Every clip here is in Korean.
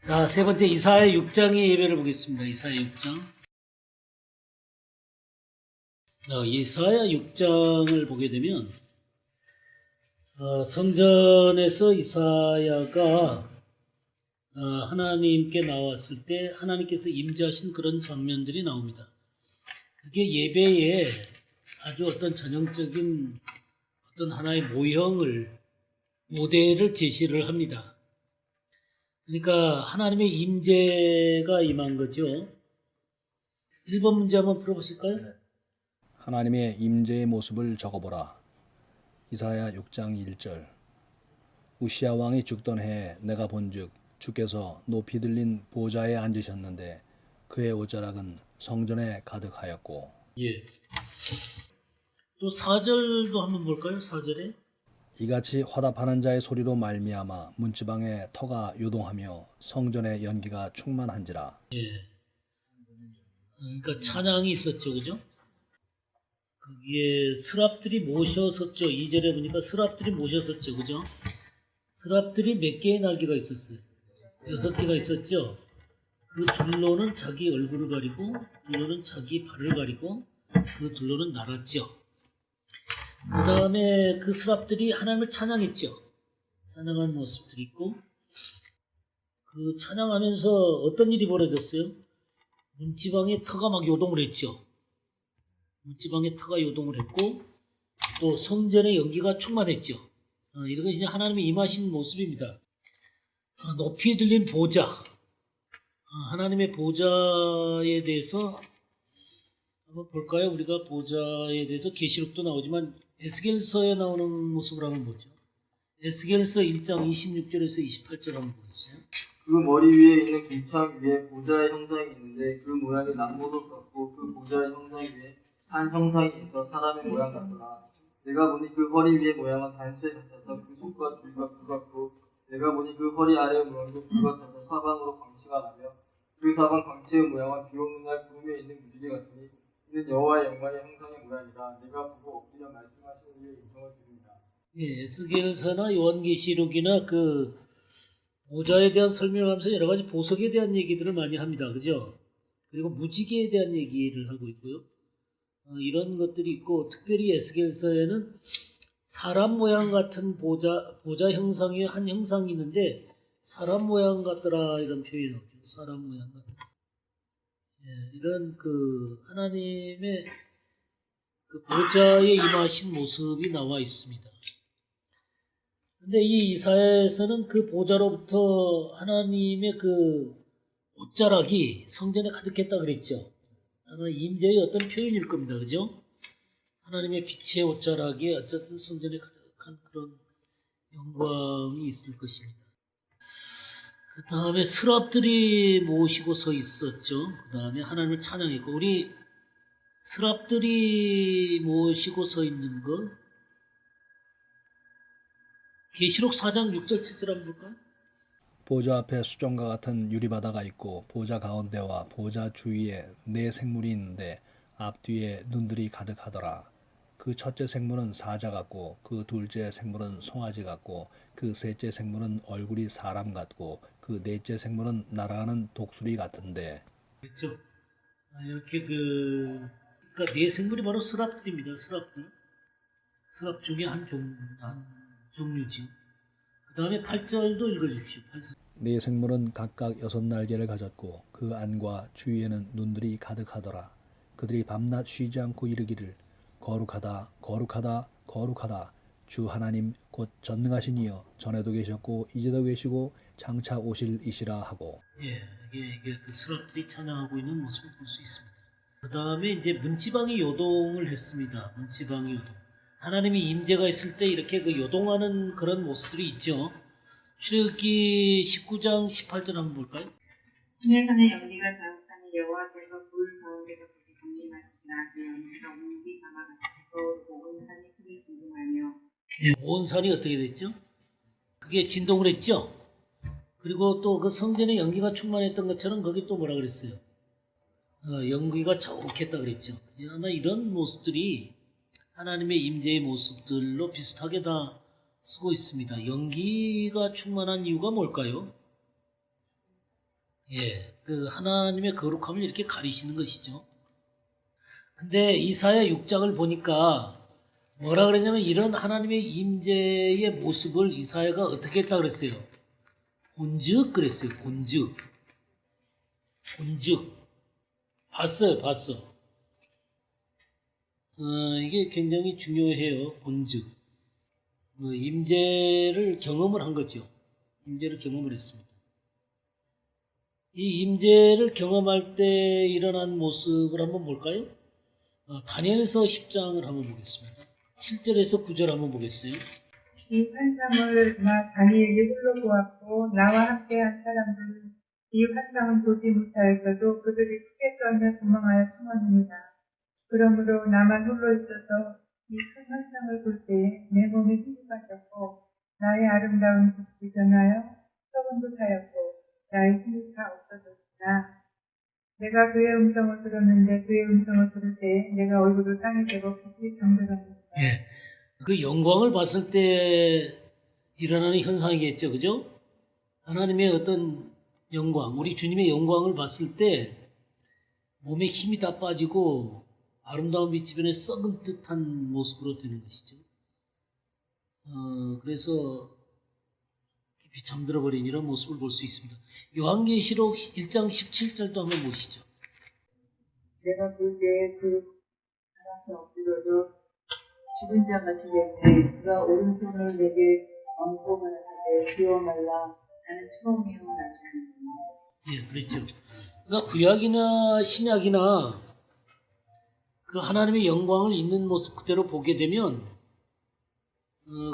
자, 세 번째 이사야 6장의 예배를 보겠습니다. 이사야 6장. 이사야 6장을 보게 되면 성전에서 이사야가 하나님께 나왔을 때 하나님께서 임재하신 그런 장면들이 나옵니다. 그게 예배에 아주 어떤 전형적인 어떤 하나의 모델을 제시를 합니다. 그러니까 하나님의 임재가 임한 거죠. 1번 문제 한번 풀어보실까요? 하나님의 임재의 모습을 적어보라. 이사야 6장 1절. 우시야 왕이 죽던 해에 내가 본즉 주께서 높이 들린 보좌에 앉으셨는데 그의 옷자락은 성전에 가득하였고. 예. 또 4절도 한번 볼까요? 4절에. 이같이 화답하는 자의 소리로 말미암아 문지방에 터가 요동하며 성전에 연기가 충만한지라. 예. 그러니까 찬양이 있었죠. 그죠? 거기에 스랍들이 모셔섰죠. 2절에 보니까 스랍들이 모셔섰죠. 그죠? 스랍들이 몇 개의 날개가 있었어요? 6개가 있었죠. 그 둘로는 자기 얼굴을 가리고 둘로는 자기 발을 가리고 그 둘로는 날았죠. 그 다음에 그 스랍들이 하나님을 찬양했죠. 찬양한 모습들이 있고 그 찬양하면서 어떤 일이 벌어졌어요? 문지방에 터가 막 요동을 했죠. 문지방에 터가 요동을 했고 또 성전의 연기가 충만했죠. 이런 것이 하나님의 임하신 모습입니다. 높이 들린 보좌, 하나님의 보좌에 대해서 한번 볼까요? 우리가 보좌에 대해서 계시록도 나오지만 에스겔서에 나오는 모습을 한번 보죠. 에스겔서 1장 26절에서 28절 한번 보겠어요. 그 머리 위에 있는 궁창 위에 보좌의 형상이 있는데 그 모양이 남보석 같고 그 보좌의 형상 위에 한 형상이 있어 사람의 모양 같더라. 내가 보니 그 허리 위의 모양은 단수에 같아서 그 속과 줄과 그 같고 내가 보니 그 허리 아래의 모양도 그 같아서 사방으로 광채가 나며 그 사방 광채의 모양은 비 오는 날 구름에 있는 무지개 같으니 이는 여호와의 영광의 형상의 모양이라. 내가 보고 엎드려 말씀하시는 이의 음성을 들으리라. 예, 에스겔서나 요한계시록이나 그 보좌에 대한 설명을 하면서 여러 가지 보석에 대한 얘기들을 많이 합니다. 그죠? 그리고 무지개에 대한 얘기를 하고 있고요. 이런 것들이 있고, 특별히 에스겔서에는 사람 모양 같은 보좌 형상 위에 한 형상이 있는데, 사람 모양 같더라, 이런 표현이 나오죠. 사람 모양 같더라. 예, 이런 하나님의 그 보좌에 임하신 모습이 나와 있습니다. 근데 이 이사야에서는 그 보좌로부터 하나님의 그 옷자락이 성전에 가득했다 그랬죠. 하나님의 임재의 어떤 표현일 겁니다. 그죠? 하나님의 빛의 옷자락이 어쨌든 성전에 가득한 그런 영광이 있을 것입니다. 그 다음에 스랍들이 모시고 서 있었죠. 그 다음에 하나님을 찬양했고, 우리 스랍들이 모시고 서 있는 거 계시록 4장 6절 7절 한번 볼까요? 보좌 앞에 수정과 같은 유리바다가 있고 보좌 가운데와 보좌 주위에 네 생물이 있는데 앞뒤에 눈들이 가득하더라. 그 첫째 생물은 사자 같고 그 둘째 생물은 송아지 같고 그 셋째 생물은 얼굴이 사람 같고 그 넷째 생물은 날아가는 독수리 같은데. 그렇죠. 이렇게 그러니까 네 생물이 바로 스랍들입니다. 스랍들. 스랍 중에 한 종류지. 그 다음에 8절도 읽어주십시오. 8절. 네 생물은 각각 6날개를 가졌고 그 안과 주위에는 눈들이 가득하더라. 그들이 밤낮 쉬지 않고 이르기를 거룩하다 거룩하다 거룩하다 주 하나님 곧 전능하신 이여 전에도 계셨고 이제도 계시고 장차 오실 이시라 하고. 예, 이게 그 스랍들이 찬양하고 있는 모습을 볼 수 있습니다. 그 다음에 이제 문지방이 요동을 했습니다. 문지방이 요동. 하나님이 임재가 있을 때 이렇게 그 요동하는 그런 모습들이 있죠. 출애굽기 19장 18절 한번 볼까요? 하늘산의 연기가 자욱하니 여호와께서 불 가운데서 그렇게 강림하시니라. 그 연기가 온기 강화 같이 온 산이 크게 진동하며. 예, 온 산이 어떻게 됐죠? 그게 진동을 했죠. 그리고 또 그 성전에 연기가 충만했던 것처럼 거기 또 뭐라 그랬어요? 연기가 자욱했다 그랬죠. 아마 이런 모습들이 하나님의 임재의 모습들로 비슷하게 다 쓰고 있습니다. 연기가 충만한 이유가 뭘까요? 예, 그 하나님의 거룩함을 이렇게 가리시는 것이죠. 근데 이사야 6장을 보니까 뭐라 그랬냐면 이런 하나님의 임재의 모습을 이사야가 어떻게 했다 그랬어요? 본즉 그랬어요. 본즉. 봤어요. 봤어. 이게 굉장히 중요해요. 본즉. 임재를 경험을 한 거죠. 임재를 경험을 했습니다. 이 임재를 경험할 때 일어난 모습을 한번 볼까요? 다니엘서 10장을 한번 보겠습니다. 7절에서 9절 한번 보겠어요. 이 환상을 나 다니엘이 홀로 보았고 나와 함께한 사람들은 이 환상은 보지 못하였어도 그들이 크게 떨며 도망하여 숨었습니다. 그러므로 나만 홀로 있어서 이 큰 환상을 볼 때에 내 몸에 힘이 빠졌고 나의 아름다운 빛이 변하여 썩은 듯하였고 나의 힘이 다 없어졌으나 내가 그의 음성을 들었는데 그의 음성을 들을 때 내가 얼굴을 땅에 대고 빛이 잠들었습니다. 예. 그 영광을 봤을 때 일어나는 현상이겠죠. 그죠? 하나님의 어떤 영광, 우리 주님의 영광을 봤을 때 몸에 힘이 다 빠지고 아름다운 빛이 변해 썩은 듯한 모습으로 되는 것이죠. 그래서 깊이 잠들어 버린 이런 모습을 볼 수 있습니다. 요한계시록 1장 17절도 한번 보시죠. 내가 볼 때 그 바람에 엎드려져 죽은 자 같이 됐네. 그가 오른손을 내게 얹고 가라사대 비워 말라. 나는 처음이요 나중이요. 예, 그렇죠. 그러니까 구약이나 신약이나 그 하나님의 영광을 있는 모습 그대로 보게 되면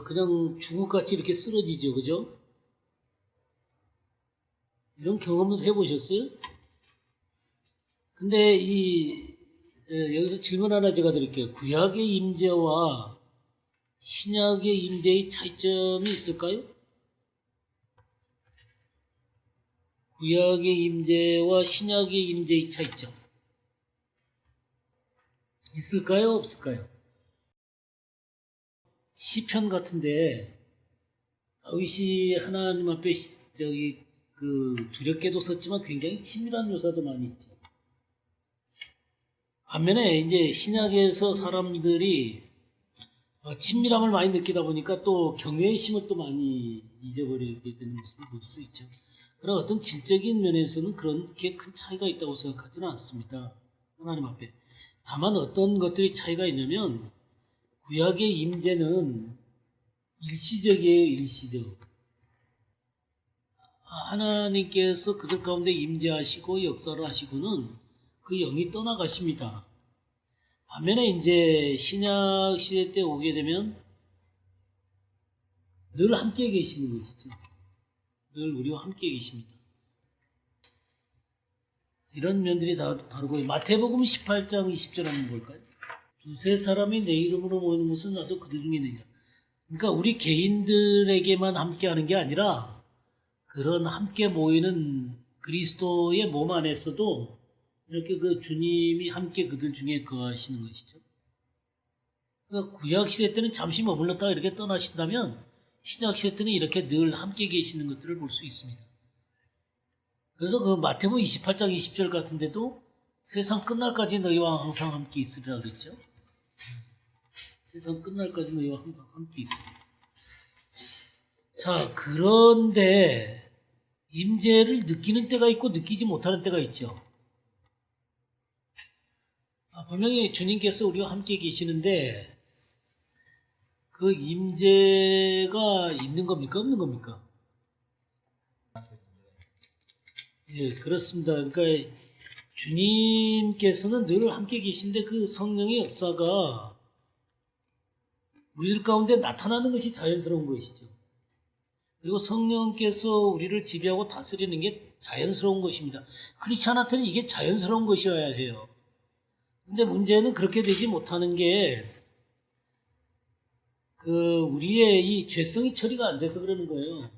그냥 죽음같이 이렇게 쓰러지죠. 그죠? 이런 경험을 해보셨어요? 근데 여기서 질문 하나 제가 드릴게요. 구약의 임재와 신약의 임재의 차이점이 있을까요? 구약의 임재와 신약의 임재의 차이점 있을까요? 없을까요? 시편 같은데 다윗이 하나님 앞에 두렵게도 섰지만 굉장히 치밀한 묘사도 많이 있죠. 반면에 이제 신약에서 사람들이 친밀함을 많이 느끼다 보니까 또 경외의 심을 또 많이 잊어버리게 되는 모습을 볼 수 있죠. 그러나 어떤 질적인 면에서는 그렇게 큰 차이가 있다고 생각하지는 않습니다. 하나님 앞에. 다만 어떤 것들이 차이가 있냐면 구약의 임재는 일시적이에요. 일시적. 하나님께서 그들 가운데 임재하시고 역사를 하시고는 그 영이 떠나가십니다. 반면에 이제 신약 시대 때 오게 되면 늘 함께 계시는 것이죠. 늘 우리와 함께 계십니다. 이런 면들이 다르고 마태복음 18장 20절 한번 볼까요? 두세 사람이 내 이름으로 모이는 것은 나도 그들 중에 있느냐. 그러니까 우리 개인들에게만 함께 하는 게 아니라 그런 함께 모이는 그리스도의 몸 안에서도 이렇게 그 주님이 함께 그들 중에 거하시는 것이죠. 그러니까 구약 시대 때는 잠시 머물렀다가 이렇게 떠나신다면 신약 시대 때는 이렇게 늘 함께 계시는 것들을 볼 수 있습니다. 그래서 그 마태복음 28장 20절 같은 데도 세상 끝날까지 너희와 항상 함께 있으리라 그랬죠. 세상 끝날까지 너희와 항상 함께 있으리라. 자, 그런데 임재를 느끼는 때가 있고 느끼지 못하는 때가 있죠. 분명히 주님께서 우리와 함께 계시는데 그 임재가 있는 겁니까? 없는 겁니까? 예, 그렇습니다. 그러니까 주님께서는 늘 함께 계신데 그 성령의 역사가 우리들 가운데 나타나는 것이 자연스러운 것이죠. 그리고 성령께서 우리를 지배하고 다스리는 게 자연스러운 것입니다. 크리스찬한테는 이게 자연스러운 것이어야 해요. 근데 문제는 그렇게 되지 못하는 게 우리의 이 죄성이 처리가 안 돼서 그러는 거예요.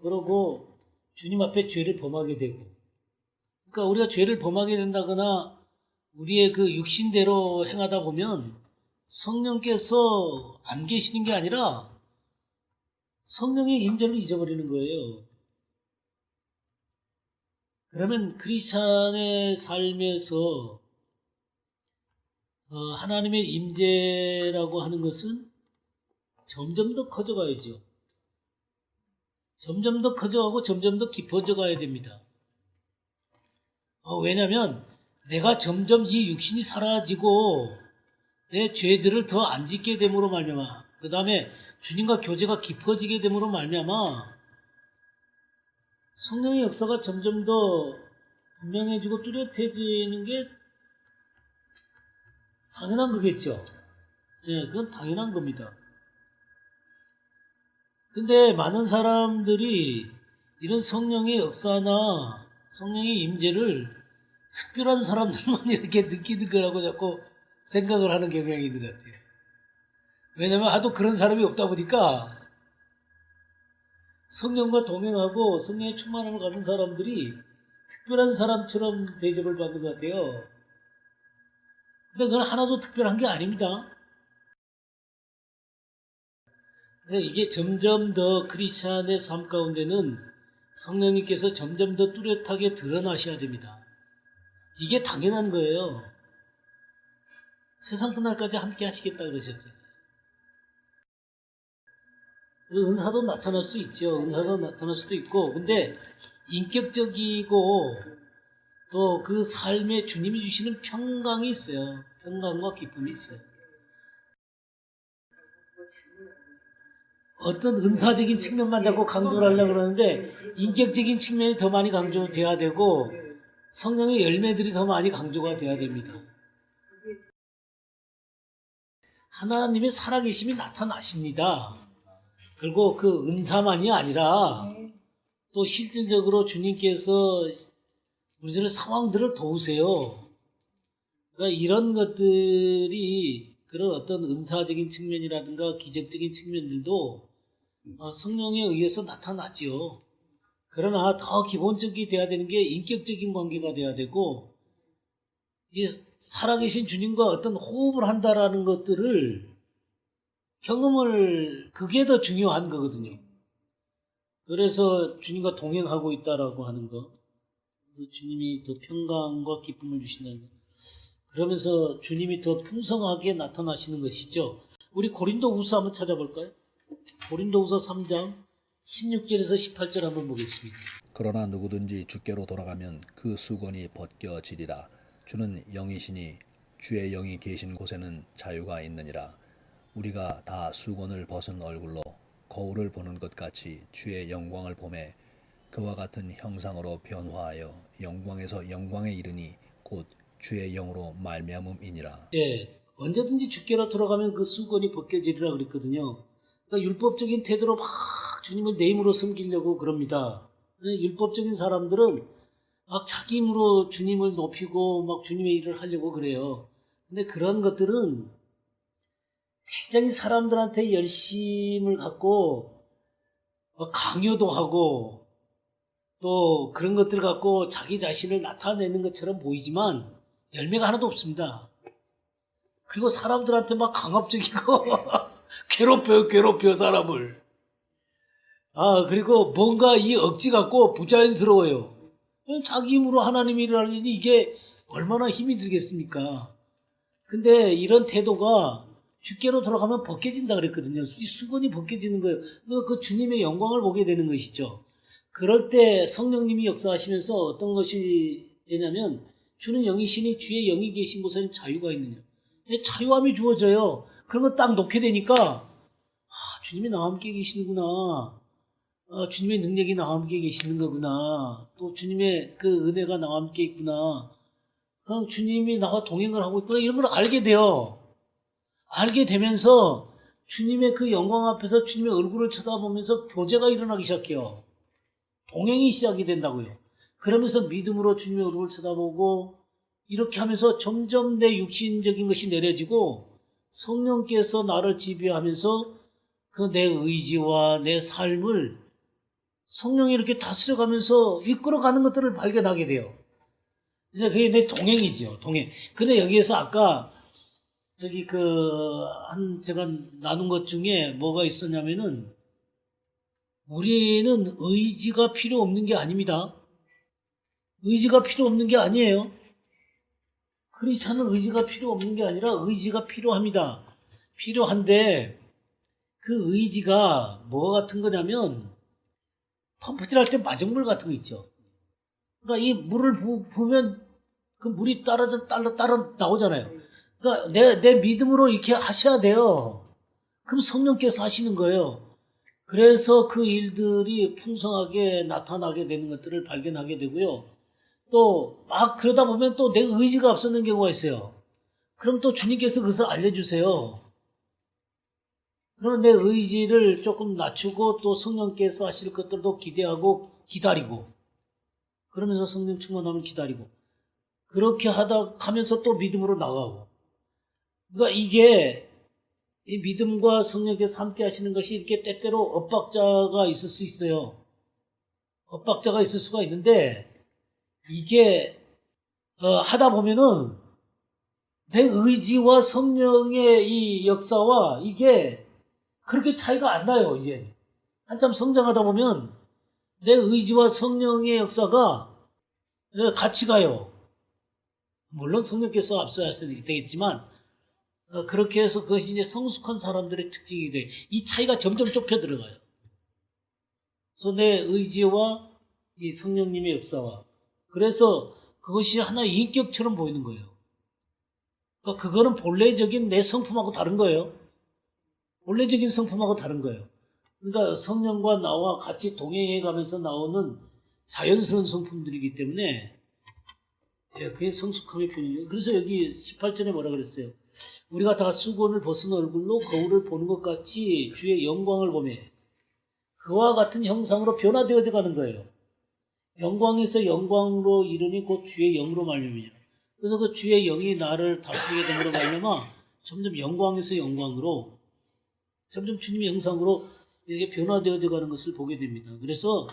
그러고 주님 앞에 죄를 범하게 되고, 그러니까 우리가 죄를 범하게 된다거나 우리의 그 육신대로 행하다 보면 성령께서 안 계시는 게 아니라 성령의 임재를 잊어버리는 거예요. 그러면 크리스찬의 삶에서 하나님의 임재라고 하는 것은 점점 더 커져가야죠. 점점 더 커져가고 점점 더 깊어져 가야 됩니다. 왜냐하면 내가 점점 이 육신이 사라지고 내 죄들을 더 안 짓게 됨으로 말미암아, 그 다음에 주님과 교제가 깊어지게 됨으로 말미암아 성령의 역사가 점점 더 분명해지고 뚜렷해지는 게 당연한 거겠죠. 예, 그건 당연한 겁니다. 근데 많은 사람들이 이런 성령의 역사나 성령의 임재를 특별한 사람들만 이렇게 느끼는 거라고 자꾸 생각을 하는 경향이 있는 것 같아요. 왜냐면 하도 그런 사람이 없다 보니까 성령과 동행하고 성령의 충만함을 가진 사람들이 특별한 사람처럼 대접을 받는 것 같아요. 근데 그건 하나도 특별한 게 아닙니다. 이게 점점 더 크리스찬의 삶 가운데는 성령님께서 점점 더 뚜렷하게 드러나셔야 됩니다. 이게 당연한 거예요. 세상 끝날까지 함께 하시겠다 그러셨잖아요. 은사도 나타날 수 있죠. 은사도 나타날 수도 있고, 근데 인격적이고 또 그 삶에 주님이 주시는 평강이 있어요. 평강과 기쁨이 있어요. 어떤 은사적인 측면만 자꾸 강조를 하려고 그러는데 인격적인 측면이 더 많이 강조돼야 되고 성령의 열매들이 더 많이 강조가 돼야 됩니다. 하나님의 살아계심이 나타나십니다. 그리고 그 은사만이 아니라 또 실질적으로 주님께서 우리들의 상황들을 도우세요. 그러니까 이런 것들이 그런 어떤 은사적인 측면이라든가 기적적인 측면들도 성령에 의해서 나타나지요. 그러나 더 기본적이 돼야 되는 게 인격적인 관계가 돼야 되고, 이 살아계신 주님과 어떤 호흡을 한다라는 것들을 경험을, 그게 더 중요한 거거든요. 그래서 주님과 동행하고 있다라고 하는 거, 그래서 주님이 더 평강과 기쁨을 주신다는 거, 그러면서 주님이 더 풍성하게 나타나시는 것이죠. 우리 고린도후서 한번 찾아볼까요? 고린도후서 3장 16절에서 18절 한번 보겠습니다. 그러나 누구든지 주께로 돌아가면 그 수건이 벗겨지리라. 주는 영이시니 주의 영이 계신 곳에는 자유가 있느니라. 우리가 다 수건을 벗은 얼굴로 거울을 보는 것 같이 주의 영광을 보매 그와 같은 형상으로 변화하여 영광에서 영광에 이르니 곧 주의 영으로 말미암음이니라. 예, 언제든지 주께로 돌아가면 그 수건이 벗겨지리라 그랬거든요. 그러니까 율법적인 태도로 막 주님을 내 힘으로 섬기려고 그럽니다. 율법적인 사람들은 막 자기 힘으로 주님을 높이고 막 주님의 일을 하려고 그래요. 근데 그런 것들은 굉장히 사람들한테 열심을 갖고 강요도 하고 또 그런 것들 갖고 자기 자신을 나타내는 것처럼 보이지만 열매가 하나도 없습니다. 그리고 사람들한테 막 강압적이고 괴롭혀 사람을. 그리고 뭔가 이 억지 갖고 부자연스러워요. 자기 힘으로 하나님 일을 하려니 이게 얼마나 힘이 들겠습니까? 근데 이런 태도가 주께로 돌아가면 벗겨진다 그랬거든요. 수건이 벗겨지는 거예요. 그 주님의 영광을 보게 되는 것이죠. 그럴 때 성령님이 역사하시면서 어떤 것이 되냐면 주는 영이시니 주의 영이 계신 곳에는 자유가 있느니라. 자유함이 주어져요. 그런 거 딱 놓게 되니까 주님이 나와 함께 계시는구나. 주님의 능력이 나와 함께 계시는 거구나. 또 주님의 그 은혜가 나와 함께 있구나. 주님이 나와 동행을 하고 있구나. 이런 걸 알게 돼요. 알게 되면서 주님의 그 영광 앞에서 주님의 얼굴을 쳐다보면서 교제가 일어나기 시작해요. 동행이 시작이 된다고요. 그러면서 믿음으로 주님의 얼굴을 쳐다보고 이렇게 하면서 점점 내 육신적인 것이 내려지고 성령께서 나를 지배하면서 그 내 의지와 내 삶을 성령이 이렇게 다스려가면서 이끌어가는 것들을 발견하게 돼요. 이제 그게 내 동행이죠. 동행. 근데 여기에서 아까 제가 나눈 것 중에 뭐가 있었냐면은 우리는 의지가 필요 없는 게 아닙니다. 의지가 필요 없는 게 아니에요. 크리스찬은 의지가 필요 없는 게 아니라 의지가 필요합니다. 필요한데 그 의지가 뭐 같은 거냐면 펌프질할 때 마중물 같은 거 있죠. 그러니까 이 물을 부으면 그 물이 따라 나오잖아요. 그러니까 내 믿음으로 이렇게 하셔야 돼요. 그럼 성령께서 하시는 거예요. 그래서 그 일들이 풍성하게 나타나게 되는 것들을 발견하게 되고요. 또 막 그러다 보면 또 내 의지가 앞서는 경우가 있어요. 그럼 또 주님께서 그것을 알려주세요. 그럼 내 의지를 조금 낮추고 또 성령께서 하실 것들도 기대하고 기다리고 그러면서 성령 충만함을 기다리고 그렇게 하면서 또 믿음으로 나가고 그러니까 이게 이 믿음과 성령께서 함께 하시는 것이 이렇게 때때로 엇박자가 있을 수 있어요. 엇박자가 있을 수가 있는데 이게 하다 보면은 내 의지와 성령의 이 역사와 이게 그렇게 차이가 안 나요. 이제 한참 성장하다 보면 내 의지와 성령의 역사가 같이 가요. 물론 성령께서 앞서 하셔야 되겠지만 그렇게 해서 그것이 이제 성숙한 사람들의 특징이 돼. 이 차이가 점점 좁혀 들어가요. 그래서 내 의지와 이 성령님의 역사와 그래서 그것이 하나의 인격처럼 보이는 거예요. 그러니까 그거는 본래적인 내 성품하고 다른 거예요. 본래적인 성품하고 다른 거예요. 그러니까 성령과 나와 같이 동행해 가면서 나오는 자연스러운 성품들이기 때문에 그게 성숙함의 표현이에요. 그래서 여기 18절에 뭐라 그랬어요? 우리가 다 수건을 벗은 얼굴로 거울을 보는 것 같이 주의 영광을 보며 그와 같은 형상으로 변화되어져 가는 거예요. 영광에서 영광으로 이르니 곧 주의 영으로 말미암아. 그래서 그 주의 영이 나를 다스리게 됨으로 말미암아 점점 영광에서 영광으로 점점 주님의 형상으로 이렇게 변화되어져 가는 것을 보게 됩니다. 그래서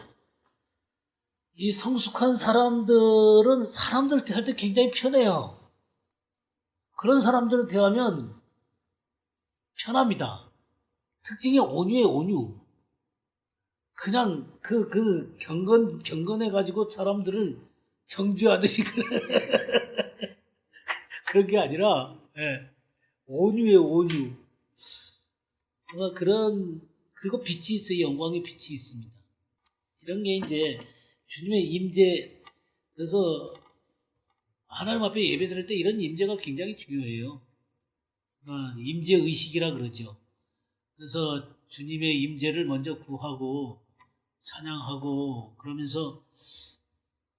이 성숙한 사람들은 사람들 대할 때 굉장히 편해요. 그런 사람들을 대하면 편합니다. 특징이 온유예요, 온유. 그냥 경건해가지고 사람들을 정죄하듯이 그런 게 아니라, 온유예요, 온유. 그리고 빛이 있어요. 영광의 빛이 있습니다. 이런 게 이제 주님의 임재, 그래서 하나님 앞에 예배 드릴 때 이런 임재가 굉장히 중요해요. 그러니까 임재 의식이라 그러죠. 그래서 주님의 임재를 먼저 구하고 찬양하고 그러면서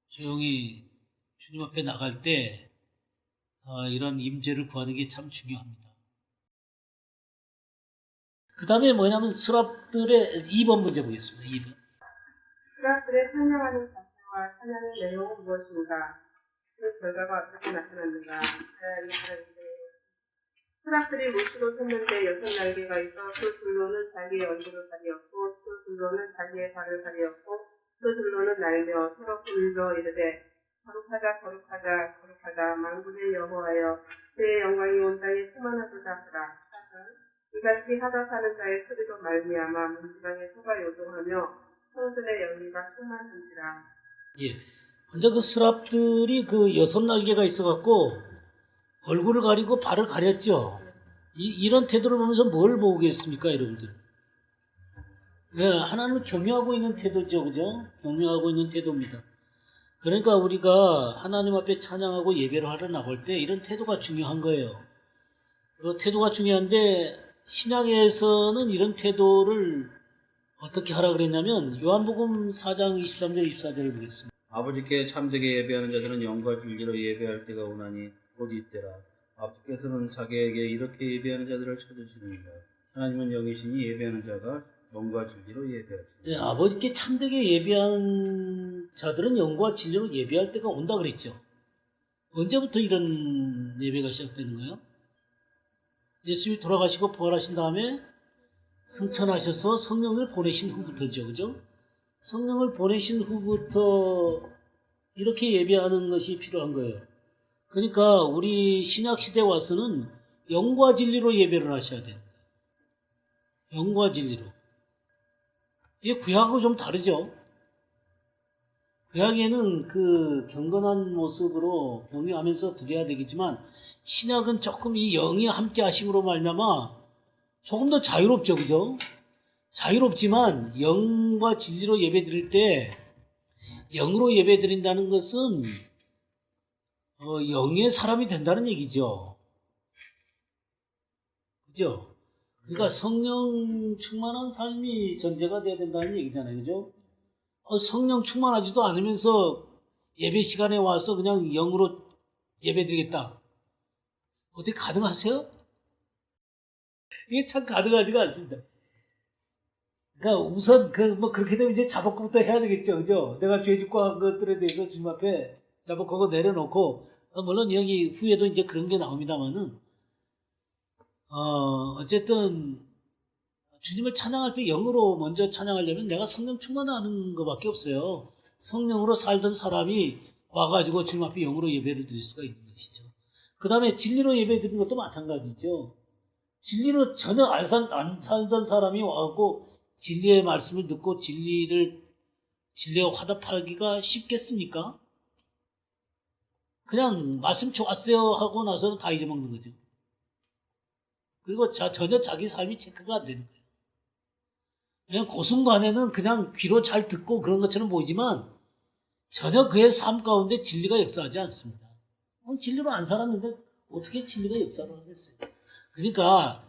조용히 주님 앞에 나갈 때 이런 임재를 구하는 게 참 중요합니다. 그 다음에 뭐냐면 스랍들의 2번 문제 보겠습니다. 2번. 스랍들의 찬양하는 자세와 찬양의 내용은 무엇인가? 그 결과가 어떻게 나타났는가? 차라리 다른데 스랍들이 못으로 섰는데 6날개가 있어 그 둘로는 자기의 얼굴을 가리었고 그 둘로는 자기의 발을 가리었고 그 둘로는 날며 서로 불러 이르되 거룩하다 거룩하다 거룩하다 만군의 여호와여 그의 영광이 온 땅에 충만하도다 하라. 이같이 하답하는 자의 소리로 말미암아 문지방의 소가 요동하며 성전의 열기가 충만한지라. 예. 먼저 그 스랍들이 그 6날개가 있어갖고 얼굴을 가리고 발을 가렸죠. 이런 태도를 보면서 뭘 보겠습니까, 여러분들? 예, 하나님을 경외하고 있는 태도죠, 그죠? 경외하고 있는 태도입니다. 그러니까 우리가 하나님 앞에 찬양하고 예배를 하러 나갈 때 이런 태도가 중요한 거예요. 그 태도가 중요한데 신약에서는 이런 태도를 어떻게 하라 그랬냐면 요한복음 4장 23절 24절을 보겠습니다. 아버지께 참되게 예배하는 자들은 영과 진리로 예배할 때가 오나니 곧 이때라. 아버지께서는 자기에게 이렇게 예배하는 자들을 찾으시느니라. 하나님은 영이시니 예배하는 자가 영과 진리로 예배하시니. 네, 아버지께 참되게 예배하는 자들은 영과 진리로 예배할 때가 온다 그랬죠. 언제부터 이런 예배가 시작되는 거예요? 예수님이 돌아가시고 부활하신 다음에 승천하셔서 성령을 보내신 후부터죠. 그죠? 성령을 보내신 후부터 이렇게 예배하는 것이 필요한 거예요. 그러니까 우리 신약시대에 와서는 영과 진리로 예배를 하셔야 돼요. 영과 진리로. 이게 구약하고 좀 다르죠. 구약에는 그 경건한 모습으로 병행하면서 드려야 되겠지만 신약은 조금 이 영이 함께 하심으로 말미암아 조금 더 자유롭죠, 그죠? 자유롭지만 영과 진리로 예배 드릴 때 영으로 예배 드린다는 것은 영의 사람이 된다는 얘기죠. 그죠? 그러니까 성령 충만한 삶이 전제가 돼야 된다는 얘기잖아요. 그죠? 성령 충만하지도 않으면서 예배 시간에 와서 그냥 영으로 예배 드리겠다. 어떻게 가능하세요? 이게 참 가능하지가 않습니다. 그러니까 우선 그렇게 되면 이제 자복부터 해야 되겠죠. 그죠? 내가 죄 짓고 한 것들에 대해서 주님 앞에 자복하고 내려놓고, 물론 여기 후에도 이제 그런 게 나옵니다만은, 어쨌든, 주님을 찬양할 때 영으로 먼저 찬양하려면 내가 성령 충만하는 것밖에 없어요. 성령으로 살던 사람이 와가지고 주님 앞에 영으로 예배를 드릴 수가 있는 것이죠. 그 다음에 진리로 예배 드리는 것도 마찬가지죠. 진리로 전혀 안 살던 사람이 와갖고 진리의 말씀을 듣고 진리와 화답하기가 쉽겠습니까? 그냥 말씀 좋았어요 하고 나서는 다 잊어먹는 거죠. 그리고 전혀 자기 삶이 체크가 안 되는 거예요. 그냥 그 순간에는 그냥 귀로 잘 듣고 그런 것처럼 보이지만 전혀 그의 삶 가운데 진리가 역사하지 않습니다. 진리로 안 살았는데 어떻게 진리가 역사를 하겠어요? 그러니까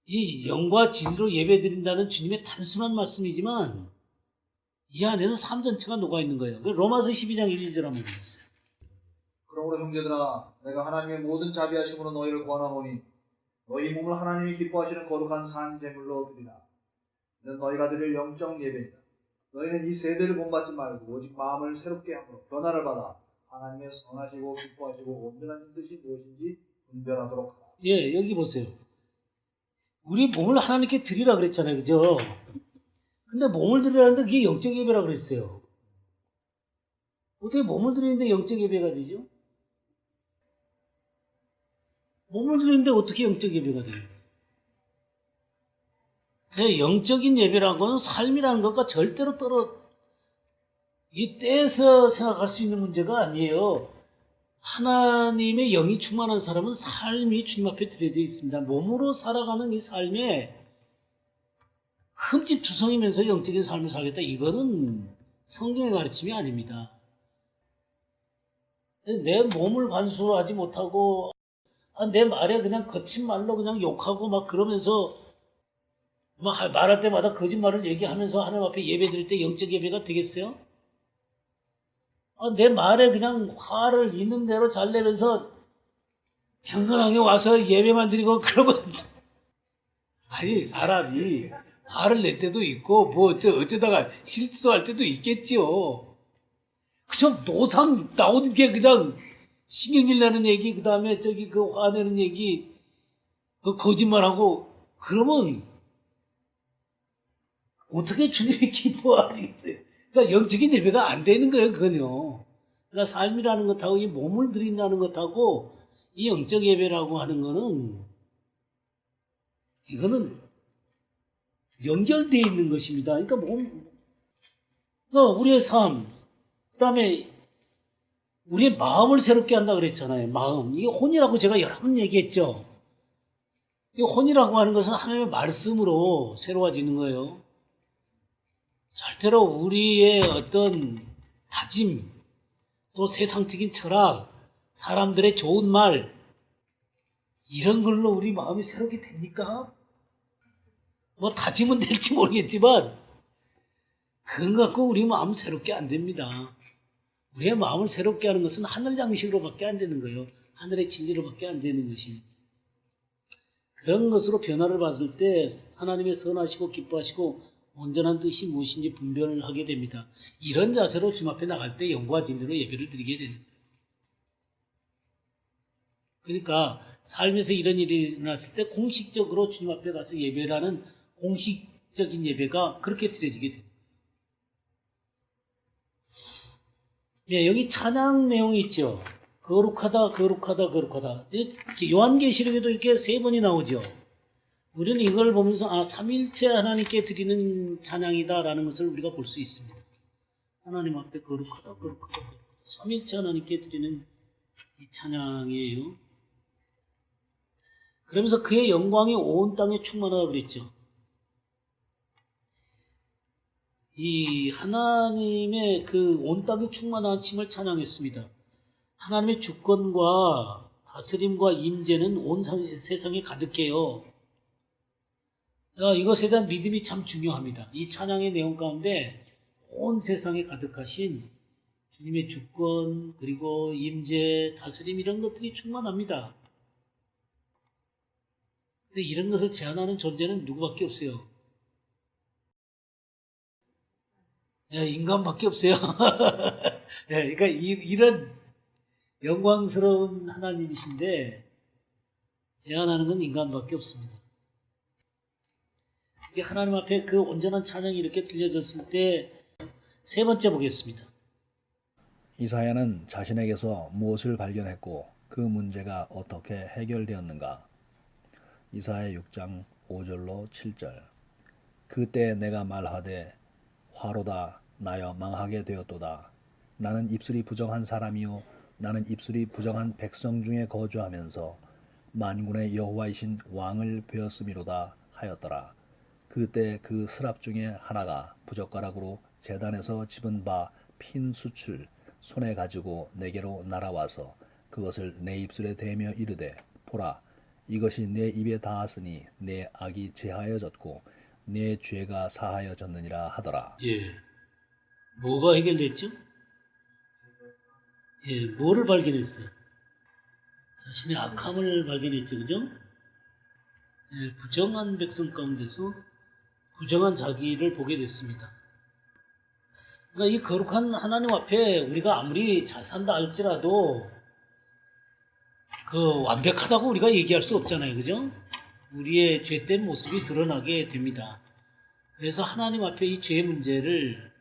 이 영과 진리로 예배드린다는 주님의 단순한 말씀이지만 이 안에는 삶 전체가 녹아있는 거예요. 로마서 12장 1, 2절 한번 보겠어요. 그러므로 형제들아 내가 하나님의 모든 자비하심으로 너희를 권하노니 너희 몸을 하나님이 기뻐하시는 거룩한 산 제물로 드리라. 이는 너희가 드릴 영적 예배이다. 너희는 이 세대를 본받지 말고 오직 마음을 새롭게 함으로 변화를 받아 하나님의 선하시고 기뻐하시고 온전한 뜻이 무엇인지 분별하도록 하라. 예, 여기 보세요. 우리 몸을 하나님께 드리라 그랬잖아요. 그죠? 근데 몸을 드리라는데 그게 영적 예배라 그랬어요. 어떻게 몸을 드리는데 영적 예배가 되죠? 몸을 드리는데 어떻게 영적 예배가 돼요? 네, 영적인 예배라는 건 삶이라는 것과 절대로 떼서 생각할 수 있는 문제가 아니에요. 하나님의 영이 충만한 사람은 삶이 주님 앞에 드려져 있습니다. 몸으로 살아가는 이 삶에 흠집투성이면서 영적인 삶을 살겠다. 이거는 성경의 가르침이 아닙니다. 내 몸을 반수하지 못하고 내 말에 그냥 거친 말로 그냥 욕하고 막 그러면서 막 말할 때마다 거짓말을 얘기하면서 하나님 앞에 예배 드릴 때 영적 예배가 되겠어요? 내 말에 그냥 화를 있는 대로 잘 내면서 경건하게 와서 예배만 드리고 그러면 아니 사람이 화를 낼 때도 있고 어쩌다가 실수할 때도 있겠지요. 그저 노상 나오는 게 그냥 신경질 나는 얘기, 그 다음에 그 화내는 얘기, 그 거짓말하고 그러면 어떻게 주님이 기뻐하시겠어요? 그러니까 영적인 예배가 안 되는 거예요, 그건요. 그러니까 삶이라는 것하고 이 몸을 드린다는 것하고 이 영적 예배라고 하는 거는 이거는 연결되어 있는 것입니다. 그러니까 우리의 삶, 그 다음에 우리의 마음을 새롭게 한다 그랬잖아요. 마음. 이게 혼이라고 제가 여러 번 얘기했죠. 이 혼이라고 하는 것은 하나님의 말씀으로 새로워지는 거예요. 절대로 우리의 어떤 다짐, 또 세상적인 철학, 사람들의 좋은 말, 이런 걸로 우리 마음이 새롭게 됩니까? 다짐은 될지 모르겠지만, 그건 갖고 우리 마음 새롭게 안 됩니다. 우리의 마음을 새롭게 하는 것은 하늘 양식으로밖에 안 되는 거예요. 하늘의 진리로밖에 안 되는 것입니다. 그런 것으로 변화를 받을 때 하나님의 선하시고 기뻐하시고 온전한 뜻이 무엇인지 분별을 하게 됩니다. 이런 자세로 주님 앞에 나갈 때 영과 진리로 예배를 드리게 됩니다. 그러니까 삶에서 이런 일이 일어났을 때 공식적으로 주님 앞에 가서 예배라는 공식적인 예배가 그렇게 드려지게 됩니다. 예, 여기 찬양 내용이 있죠. 거룩하다, 거룩하다, 거룩하다. 요한계시록에도 이렇게 3번이 나오죠. 우리는 이걸 보면서 삼위일체 하나님께 드리는 찬양이다라는 것을 우리가 볼 수 있습니다. 하나님 앞에 거룩하다, 거룩하다, 거룩하다. 삼일체 하나님께 드리는 이 찬양이에요. 그러면서 그의 영광이 온 땅에 충만하다 그랬죠. 이 하나님의 그 온 땅에 충만하심을 찬양했습니다. 하나님의 주권과 다스림과 임재는 온 세상에 가득해요. 이것에 대한 믿음이 참 중요합니다. 이 찬양의 내용 가운데 온 세상에 가득하신 주님의 주권, 그리고 임재, 다스림 이런 것들이 충만합니다. 근데 이런 것을 제한하는 존재는 누구밖에 없어요. 인간밖에 없어요. 그러니까 이런 영광스러운 하나님이신데 제한하는 건 인간밖에 없습니다. 하나님 앞에 그 온전한 찬양이 이렇게 들려졌을 때 세 번째 보겠습니다. 이사야는 자신에게서 무엇을 발견했고 그 문제가 어떻게 해결되었는가? 이사야 6장 5절로 7절. 그때 내가 말하되 화로다 나여 망하게 되었도다. 나는 입술이 부정한 사람이요 나는 입술이 부정한 백성 중에 거주하면서 만군의 여호와이신 왕을 베었음이로다 하였더라. 그때 그 스랍 중에 하나가 부젓가락으로 제단에서 집은 바 핀 숯을 손에 가지고 내게로 날아와서 그것을 내 입술에 대며 이르되 보라 이것이 내 입에 닿았으니 내 악이 제하여졌고 내 죄가 사하여졌느니라 하더라. 뭐가 해결됐죠? 뭐를 발견했어요? 자신의 악함을 발견했죠, 그죠? 부정한 백성 가운데서 부정한 자기를 보게 됐습니다. 그러니까 이 거룩한 하나님 앞에 우리가 아무리 잘 산다 할지라도 그 완벽하다고 우리가 얘기할 수 없잖아요, 그죠? 우리의 죄된 모습이 드러나게 됩니다. 그래서 하나님 앞에 이 죄 문제를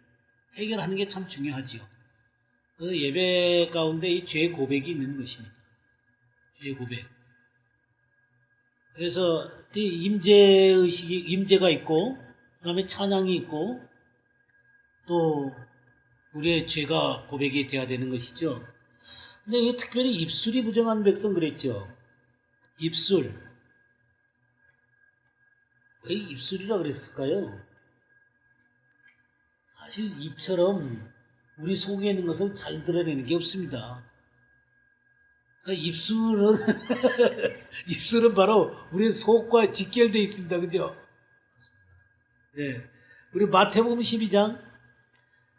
해결하는 게 참 중요하지요. 그 예배 가운데 이 죄 고백이 있는 것입니다. 죄 고백. 그래서 이 임재의식이, 임재가 있고, 그 다음에 찬양이 있고, 또 우리의 죄가 고백이 돼야 되는 것이죠. 근데 이게 특별히 입술이 부정한 백성 그랬죠. 입술. 왜 입술이라 그랬을까요? 사실 입처럼 우리 속에 있는 것을 잘 드러내는 게 없습니다. 그러니까 입술은 바로 우리 속과 직결되어 있습니다. 그죠? 우리 마태복음 12장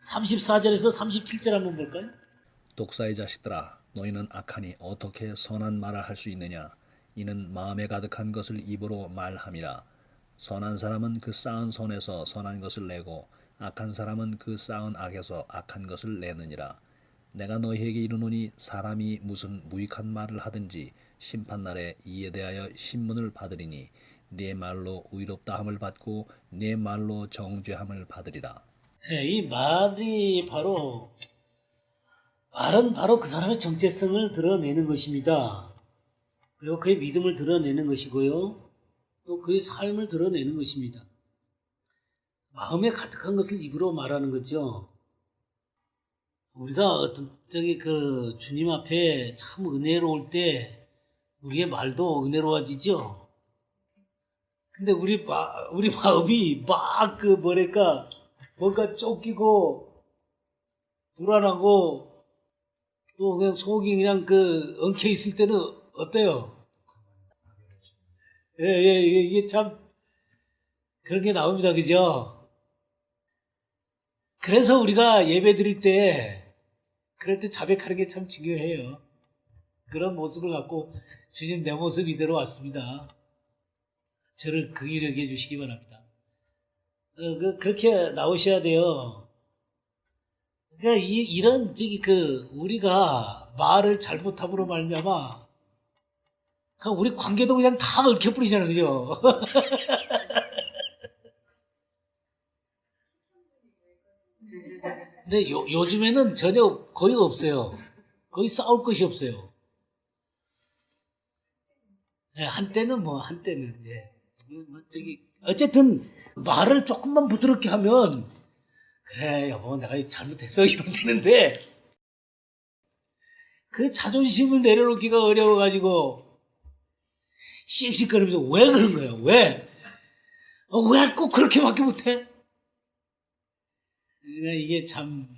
34절에서 37절 한번 볼까요? 독사의 자식들아 너희는 악하니 어떻게 선한 말을 할 수 있느냐? 이는 마음에 가득한 것을 입으로 말함이라. 선한 사람은 그 쌓은 손에서 선한 것을 내고 악한 사람은 그 쌓은 악에서 악한 것을 내느니라. 내가 너희에게 이르노니 사람이 무슨 무익한 말을 하든지 심판날에 이에 대하여 신문을 받으리니 네 말로 의롭다함을 받고 네 말로 정죄함을 받으리라. 이 말은 바로 그 사람의 정체성을 드러내는 것입니다. 그리고 그의 믿음을 드러내는 것이고요. 또 그의 삶을 드러내는 것입니다. 마음에 가득한 것을 입으로 말하는 거죠. 우리가 그 주님 앞에 참 은혜로울 때 우리의 말도 은혜로워지죠. 근데 우리 마음이 막 뭔가 쫓기고 불안하고 또 그냥 속이 그냥 엉켜 있을 때는 어때요? 이게 참 그런 게 나옵니다. 그죠? 그래서 우리가 예배 드릴 때 그럴 때 자백하는 게 참 중요해요. 그런 모습을 갖고 주님 내 모습 이대로 왔습니다. 저를 긍휼하게 해주시기 바랍니다. 그렇게 나오셔야 돼요. 그러니까 이런 우리가 말을 잘못함으로 말미암아 우리 관계도 그냥 다 얽혀버리잖아요, 그죠? 근데 요즘에는 전혀 거의 없어요. 거의 싸울 것이 없어요. 한때는 어쨌든 말을 조금만 부드럽게 하면 그래 여보 내가 잘못했어 이러면 되는데 그 자존심을 내려놓기가 어려워가지고 씩씩거리면서 왜 그런 거예요? 왜? 왜 꼭 그렇게밖에 못해? 그러니까 이게 참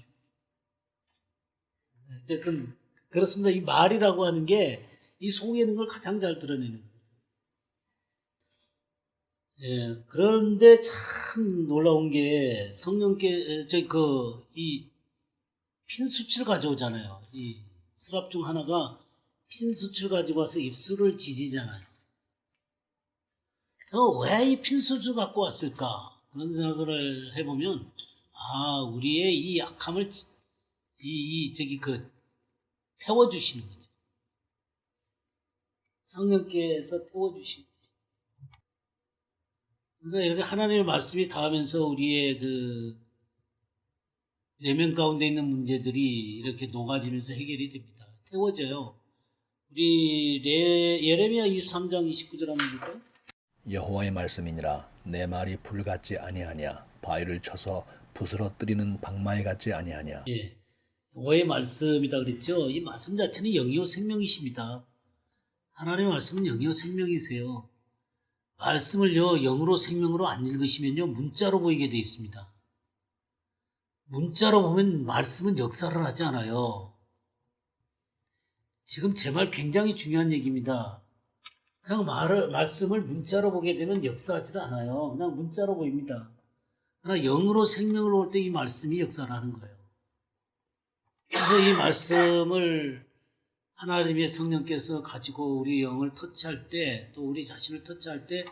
어쨌든 그렇습니다. 이 말이라고 하는 게 이 속에 있는 걸 가장 잘 드러내는 거예요. 예, 그런데 참 놀라운 게 성령께 이 핀수치를 가져오잖아요. 이 스랍 중 하나가 핀수치를 가지고 와서 입술을 지지잖아요. 왜 이 핀수치를 갖고 왔을까? 그런 생각을 해보면 우리의 이 약함을 태워주시는 거죠. 성령께서 태워주시는 거죠. 그러니까 이렇게 하나님의 말씀이 닿으면서 우리의 그 내면 가운데 있는 문제들이 이렇게 녹아지면서 해결이 됩니다. 태워져요. 우리 예레미야 23장 29절 한번 볼까요? 여호와의 말씀이니라 내 말이 불 같지 아니하냐 바위를 쳐서 부스러뜨리는 방망이 같지 아니하냐. 예, 여호와의 말씀이다 그랬죠. 이 말씀 자체는 영이요 생명이십니다. 하나님의 말씀은 영이요 생명이세요. 말씀을요 영으로 생명으로 안 읽으시면요 문자로 보이게 되어 있습니다. 문자로 보면 말씀은 역사를 하지 않아요. 지금 제 말 굉장히 중요한 얘기입니다. 그냥 말씀을 문자로 보게 되면 역사하지 않아요. 그냥 문자로 보입니다. 그러나 영으로 생명을 볼 때 이 말씀이 역사를 하는 거예요. 그래서 이 말씀을 하나님의 성령께서 가지고 우리 영을 터치할 때, 또 우리 자신을 터치할 때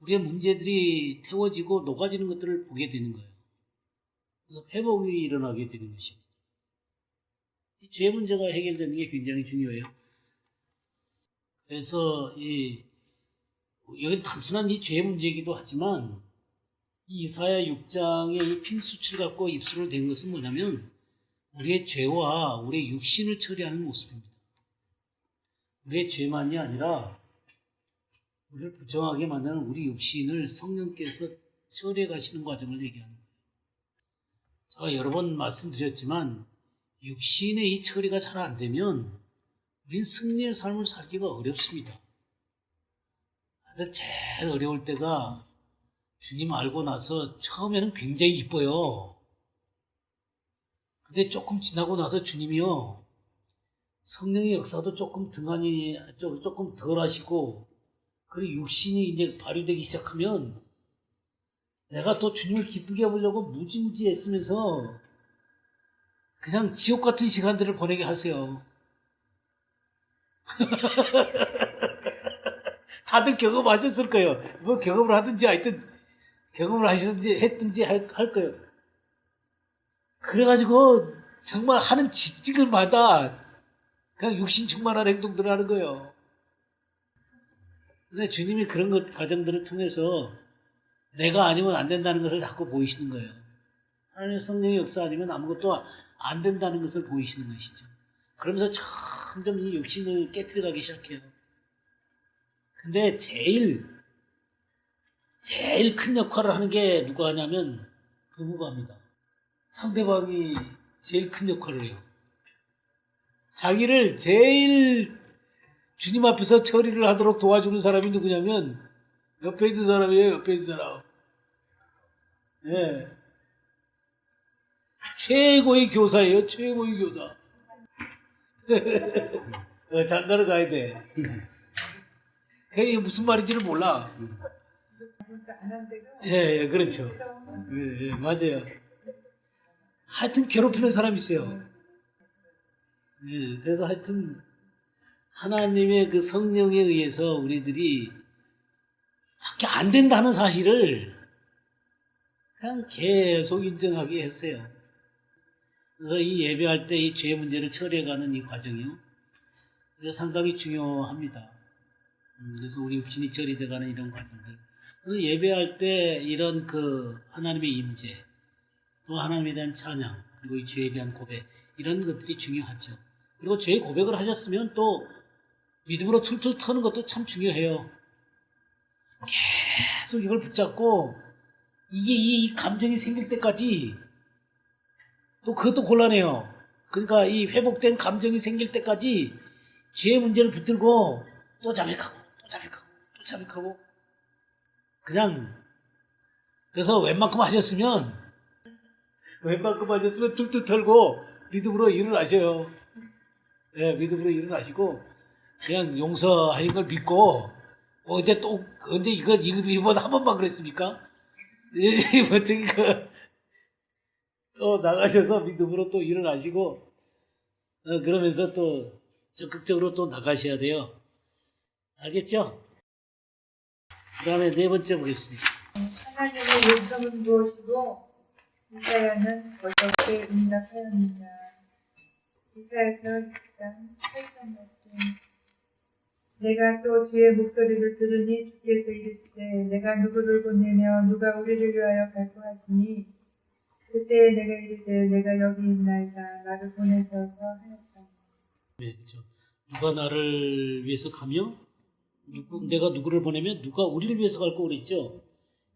우리의 문제들이 태워지고 녹아지는 것들을 보게 되는 거예요. 그래서 회복이 일어나게 되는 것입니다. 이 죄 문제가 해결되는 게 굉장히 중요해요. 그래서 여기 단순한 이 죄 문제이기도 하지만 이 이사야 6장의 이 핀수치를 갖고 입술을 댄 것은 뭐냐면 우리의 죄와 우리의 육신을 처리하는 모습입니다. 우리의 죄만이 아니라 우리를 부정하게 만드는 우리 육신을 성령께서 처리해 가시는 과정을 얘기하는 거예요. 제가 여러 번 말씀드렸지만 육신의 이 처리가 잘 안 되면 우린 승리의 삶을 살기가 어렵습니다. 하여튼 제일 어려울 때가 주님 알고 나서 처음에는 굉장히 기뻐요. 근데 조금 지나고 나서 주님이요 성령의 역사도 조금 등한히 조금 덜 하시고 그리고 육신이 이제 발휘되기 시작하면 내가 또 주님을 기쁘게 해보려고 무지무지 애쓰면서 그냥 지옥 같은 시간들을 보내게 하세요. 다들 경험하셨을 거예요. 뭐 경험을 하든지 하여튼 경험을 하시든지 했든지 할 거예요. 그래가지고 정말 하는 짓짓을마다 그냥 육신 충만한 행동들을 하는 거예요. 근데 주님이 그런 과정들을 통해서 내가 아니면 안 된다는 것을 자꾸 보이시는 거예요. 하나님의 성령의 역사 아니면 아무것도 안 된다는 것을 보이시는 것이죠. 그러면서 점점 이 육신을 깨트려가기 시작해요. 근데 제일 큰 역할을 하는 게 누가 하냐면 부부가 합니다. 상대방이 제일 큰 역할을 해요. 자기를 제일 주님 앞에서 처리를 하도록 도와주는 사람이 누구냐면 옆에 있는 사람이에요. 옆에 있는 사람. 예. 최고의 교사예요. 최고의 교사. 장가를 가야 돼. 그게 무슨 말인지를 몰라. 예, 그렇죠. 예, 맞아요. 하여튼 괴롭히는 사람이 있어요. 예, 그래서 하여튼 하나님의 그 성령에 의해서 우리들이 밖에 안 된다는 사실을 그냥 계속 인정하게 했어요. 그래서 이 예배할 때 이 죄 문제를 처리해가는 이 과정이요. 그래서 상당히 중요합니다. 그래서 우리 육신이 처리돼가는 이런 과정들. 그래서 예배할 때 이런 그 하나님의 임재, 또 하나님에 대한 찬양, 그리고 이 죄에 대한 고백, 이런 것들이 중요하죠. 그리고 죄의 고백을 하셨으면 또 믿음으로 툴툴 터는 것도 참 중요해요. 계속 이걸 붙잡고 이게 이 감정이 생길 때까지 또 그것도 곤란해요. 그러니까 이 회복된 감정이 생길 때까지 죄의 문제를 붙들고 또 자백하고 또 자백하고 또 자백하고 그냥 그래서 웬만큼 하셨으면 툴툴 털고 믿음으로 일어나셔요. 예, 믿음으로 일어나시고 그냥 용서하신 걸 믿고 언제 또 언제 이번 한 번만 그랬습니까? 이번 저기 또 나가셔서 믿음으로 또 일어나시고 그러면서 또 적극적으로 또 나가셔야 돼요. 알겠죠? 그 다음에 네 번째 보겠습니다. 하나님의 요청은 무엇이고 이사야는 어떻게 응답하였느냐. 이사야서 6장 8절 말씀. 내가 또 주의 목소리를 들으니 주께서 이르시되 내가 누구를 보내며 누가 우리를 위하여 갈고 하시니 그때 내가 이르되 내가 여기 있나이다 나를 보내셔서 하였다. 네, 그렇죠. 누가 나를 위해서 가며 내가 누구를 보내면 누가 우리를 위해서 갈 거 그랬죠.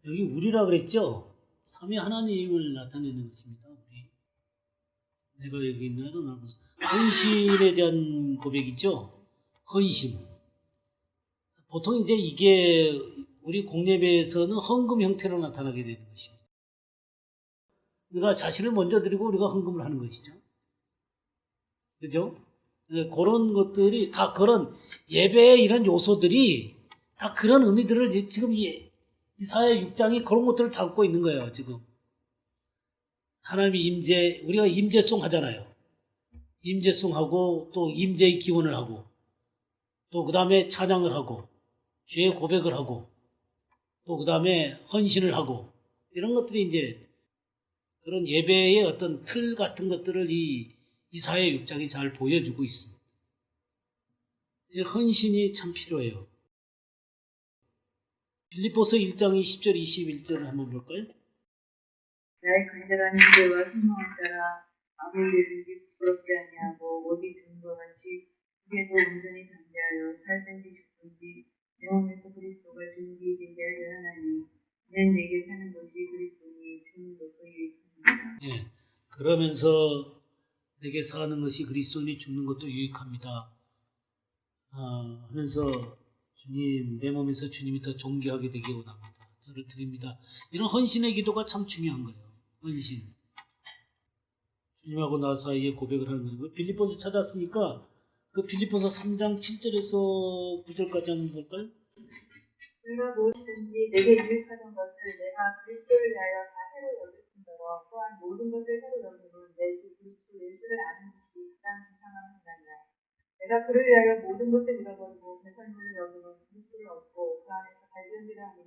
여기 우리라 그랬죠. 삼위 하나님을 나타내는 것입니다. 우리. 내가 여기 있나이다 나를 보내서 헌신에 대한 고백이죠. 헌신. 보통 이제 이게 우리 공예배에서는 헌금 형태로 나타나게 되는 것입니다. 그러니까 자신을 먼저 드리고 우리가 헌금을 하는 것이죠. 그죠? 그런 것들이 다 그런 예배의 이런 요소들이 다 그런 의미들을 지금 이사야 6장이 그런 것들을 담고 있는 거예요, 지금. 하나님의 임재, 우리가 임재송 하잖아요. 임재송하고 또 임재의 기원을 하고 또 그 다음에 찬양을 하고 죄의 고백을 하고 또 그 다음에 헌신을 하고 이런 것들이 이제 그런 예배의 어떤 틀 같은 것들을 이 이사야 6장이 잘 보여주고 있습니다. 이 헌신이 참 필요해요. 빌립보서 1장 20절 21절을 한번 볼까요? 나의 간절한 기대와 소망을 따라 아무 일을 부끄럽지 아니하고 오직 전과 같이 이제도 온전히 담대하여 살든지 죽든지 내 몸에서 그리스도가 존귀 되게 하려 하나니 이는 내게 사는 것이 그리스도니 죽는 것도 유익합니다. 예. 그러면서 내게 사는 것이 그리스도니 죽는 것도 유익합니다. 하면서 주님, 내 몸에서 주님이 더 존귀하게 되기 원합니다. 저를 드립니다. 이런 헌신의 기도가 참 중요한 거예요. 헌신. 주님하고 나 사이에 고백을 하는 거예요. 빌립보서 찾았으니까 그 빌립보서 3장 7절에서 9절까지 한번 볼까요? 내가 무엇이든지 내게 유익하던 것을 내가 그리스도를 위하여 다 해로 여길 뿐더러 또한 모든 것을 해로 여기는 내 주 그리스도 예수를 아는 것이 가장 비상함이니라. 내가 그를 위하여 모든 것을 잃어버리고 배설물을 여기는 그리스도를 얻고 그 안에서 발견되려 하니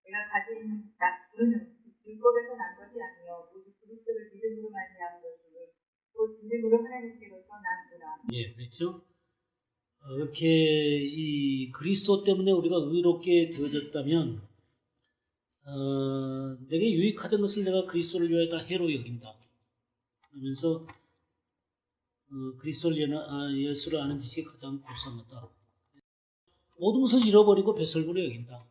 내가 가진 은은 율법에서 난 것이 아니요 오직 그리스도를 믿음으로 말미암은 것이니 곧 믿음으로 하나님께로서 난구나. 예, 그렇죠. 이렇게 이 그리스도 때문에 우리가 의롭게 되어졌다면 내게 유익하던 것을 내가 그리스도를 위하여 다 해로 여긴다. 그러면서 그리스도를 예수를 아는 지식이 가장 고상하다. 모든 것을 잃어버리고 배설물을 여긴다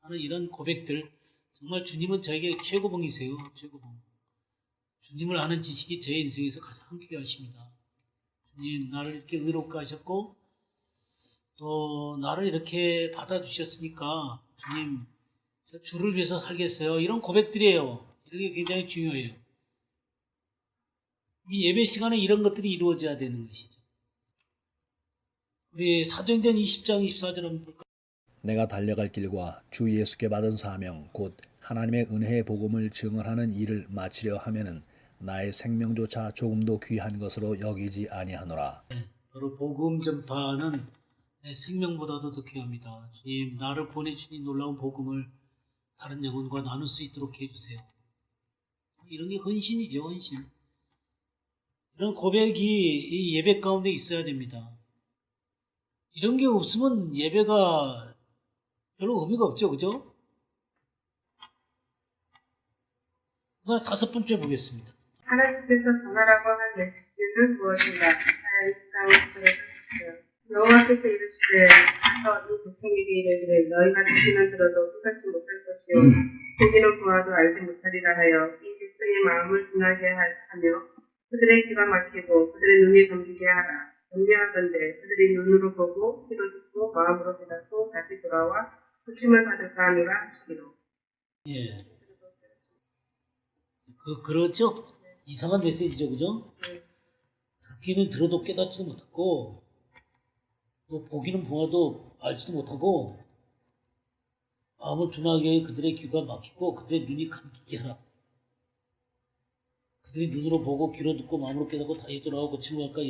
하는 이런 고백들. 정말 주님은 저에게 최고봉이세요. 최고봉. 주님을 아는 지식이 제 인생에서 가장 귀하십니다. 주님 나를 이렇게 의롭게 하셨고 또 나를 이렇게 받아주셨으니까 주님 주를 위해서 살겠어요. 이런 고백들이에요. 이게 굉장히 중요해요. 이 예배 시간에 이런 것들이 이루어져야 되는 것이죠. 우리 사도행전 20장 24절 한번 볼까요? 내가 달려갈 길과 주 예수께 받은 사명 곧 하나님의 은혜의 복음을 증언하는 일을 마치려 하면은 나의 생명조차 조금도 귀한 것으로 여기지 아니하노라. 바로 복음 전파는 내 생명보다도 더 귀합니다. 주님 나를 보내주신 이 놀라운 복음을 다른 영혼과 나눌 수 있도록 해주세요. 이런 게 헌신이죠. 헌신. 이런 고백이 이 예배 가운데 있어야 됩니다. 이런 게 없으면 예배가 별로 의미가 없죠. 그죠? 다섯 번째 보겠습니다. 하나님께서 전하라고 한 메시지는 무엇인가? 이사야 6장 5절에서 10절. 여호와께서 이르시되 가서 이 백성에게 이르기를 너희가 듣기는 들어도 깨닫지 못할 것이요 보기는 보아도 알지 못하리라 하여 이 백성의 마음을 둔하게 하며 그들의 귀가 막히고 그들의 눈이 감기게 하라. 경계하건대 그들이 눈으로 보고 귀로 듣고 마음으로 깨닫고 다시 돌아와 고침을 받을까 하노라 하시기로. 예. 그렇죠? 이상한 메시지죠, 그죠? 네. 듣기는 들어도 깨닫지도 못하고, 또 보기는 보아도 알지도 못하고, 마음을 둔하게 그들의 귀가 막히고 그들의 눈이 감기게 하라. 그들이 눈으로 보고 귀로 듣고 마음으로 깨닫고 다시 돌아오고 고침을 할까?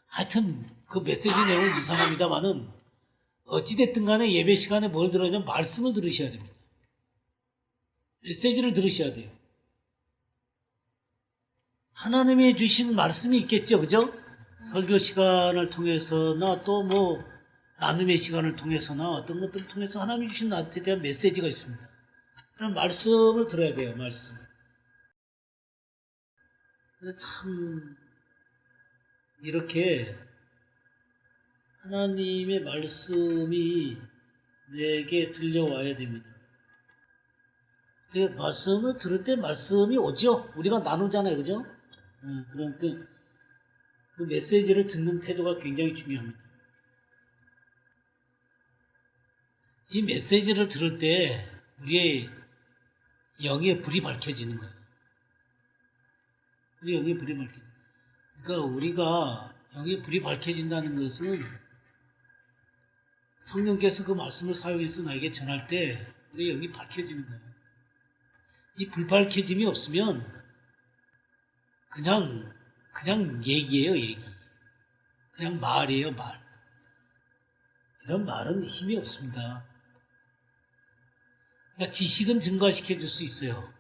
하여튼 그 메시지 내용은 이상합니다만은 어찌됐든 간에 예배 시간에 뭘 들어야냐면 말씀을 들으셔야 됩니다. 메시지를 들으셔야 돼요. 하나님이 주신 말씀이 있겠죠, 그죠? 설교 시간을 통해서나 또 뭐 나눔의 시간을 통해서나 어떤 것들을 통해서 하나님이 주신 나한테 대한 메시지가 있습니다. 그런 말씀을 들어야 돼요, 말씀. 참 이렇게 하나님의 말씀이 내게 들려와야 됩니다. 그 말씀을 들을 때 말씀이 오죠. 우리가 나누잖아요, 그죠? 그런 그 메시지를 듣는 태도가 굉장히 중요합니다. 이 메시지를 들을 때 우리의 영의 불이 밝혀지는 거예요. 우리 영의 불이 밝혀진다. 그러니까 우리가 영의 불이 밝혀진다는 것은 성령께서 그 말씀을 사용해서 나에게 전할 때 우리 영이 밝혀지는 거예요. 이 불밝혀짐이 없으면 그냥 얘기예요, 얘기. 그냥 말이에요, 말. 이런 말은 힘이 없습니다. 그러니까 지식은 증가시켜 줄 수 있어요.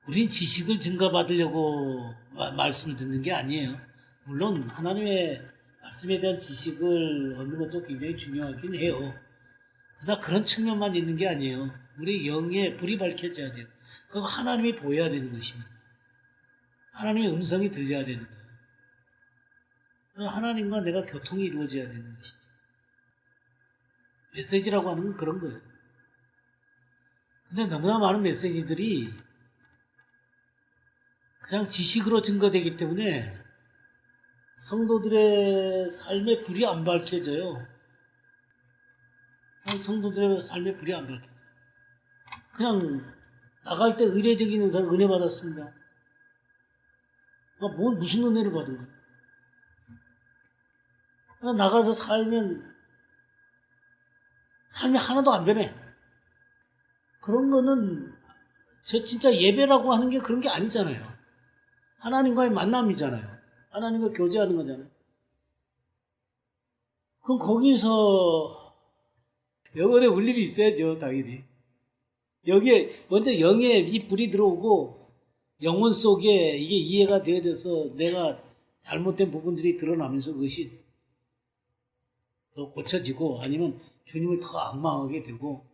우린 지식을 증가받으려고 말씀을 듣는 게 아니에요. 물론 하나님의 말씀에 대한 지식을 얻는 것도 굉장히 중요하긴 해요. 그러나 그런 측면만 있는 게 아니에요. 우리 영의 불이 밝혀져야 돼요. 그거 하나님이 보여야 되는 것입니다. 하나님의 음성이 들려야 되는 거예요. 하나님과 내가 교통이 이루어져야 되는 것이죠. 메시지라고 하는 건 그런 거예요. 근데 너무나 많은 메시지들이 그냥 지식으로 증거되기 때문에 성도들의 삶의 불이 안 밝혀져요. 성도들의 삶의 불이 안 밝혀져요. 그냥 나갈 때 의례적인 은사를 은혜 받았습니다. 그러니까 무슨 은혜를 받은 거야? 그냥 나가서 살면 삶이 하나도 안 변해. 그런 거는 진짜 예배라고 하는 게 그런 게 아니잖아요. 하나님과의 만남이잖아요. 하나님과 교제하는 거잖아요. 그럼 거기서 영혼의 울림이 있어야죠, 당연히. 여기에 먼저 영의 이 불이 들어오고 영혼 속에 이게 이해가 되어져서 내가 잘못된 부분들이 드러나면서 그것이 더 고쳐지고 아니면 주님을 더 악망하게 되고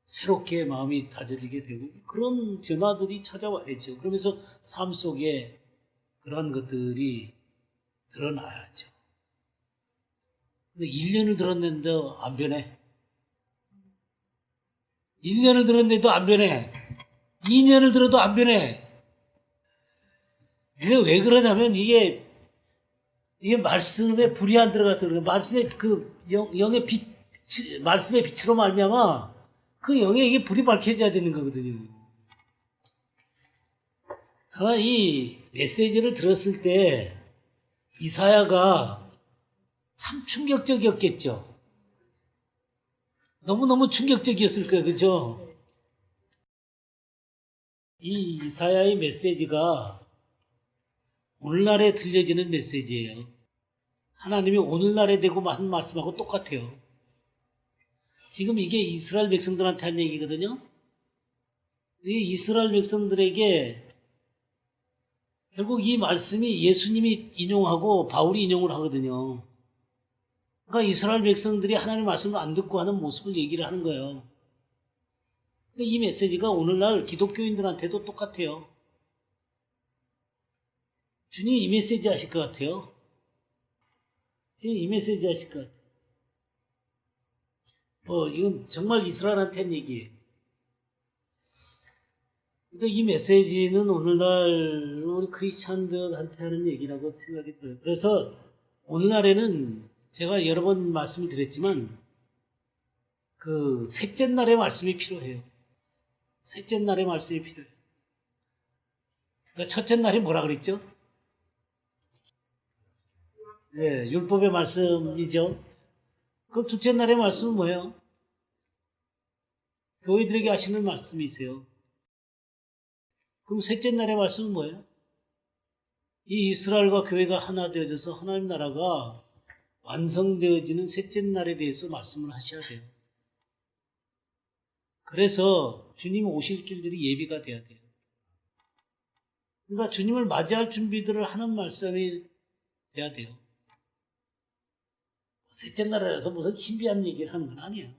새롭게 마음이 다져지게 되고 그런 변화들이 찾아와야죠. 그러면서 삶 속에 그런 것들이 드러나야죠. 근데 1년을 들었는데도 안 변해. 1년을 들었는데도 안 변해. 2년을 들어도 안 변해. 이게 왜 그러냐면 이게 말씀에 불이 안 들어가서 그래요. 말씀의 그 영의 빛, 말씀의 빛으로 말미암아 그 영에 이게 불이 밝혀져야 되는 거거든요. 아마 이 메시지를 들었을 때 이사야가 참 충격적이었겠죠. 너무너무 충격적이었을 거예요. 그렇죠? 이 이사야의 메시지가 오늘날에 들려지는 메시지예요. 하나님이 오늘날에 대고 한 말씀하고 똑같아요. 지금 이게 이스라엘 백성들한테 한 얘기거든요. 이 이스라엘 백성들에게 결국 이 말씀이 예수님이 인용하고 바울이 인용을 하거든요. 그러니까 이스라엘 백성들이 하나님의 말씀을 안 듣고 하는 모습을 얘기를 하는 거예요. 근데 이 메시지가 오늘날 기독교인들한테도 똑같아요. 주님 이 메시지 하실 것 같아요. 주님 이 메시지 하실 것 같아요. 이건 정말 이스라엘한테 한 얘기예요. 근데 이 메시지는 오늘날 우리 크리스찬들한테 하는 얘기라고 생각이 들어요. 그래서 오늘날에는 제가 여러 번 말씀을 드렸지만 그 셋째 날의 말씀이 필요해요. 셋째 날의 말씀이 필요해요. 그러니까 첫째 날이 뭐라 그랬죠? 예, 율법의 말씀이죠. 그럼 둘째 날의 말씀은 뭐예요? 교회들에게 하시는 말씀이세요. 그럼 셋째 날의 말씀은 뭐예요? 이 이스라엘과 교회가 하나 되어져서 하나님 나라가 완성되어지는 셋째 날에 대해서 말씀을 하셔야 돼요. 그래서 주님 오실 길들이 예비가 돼야 돼요. 그러니까 주님을 맞이할 준비들을 하는 말씀이 돼야 돼요. 셋째 날이라서 무슨 신비한 얘기를 하는 건 아니에요.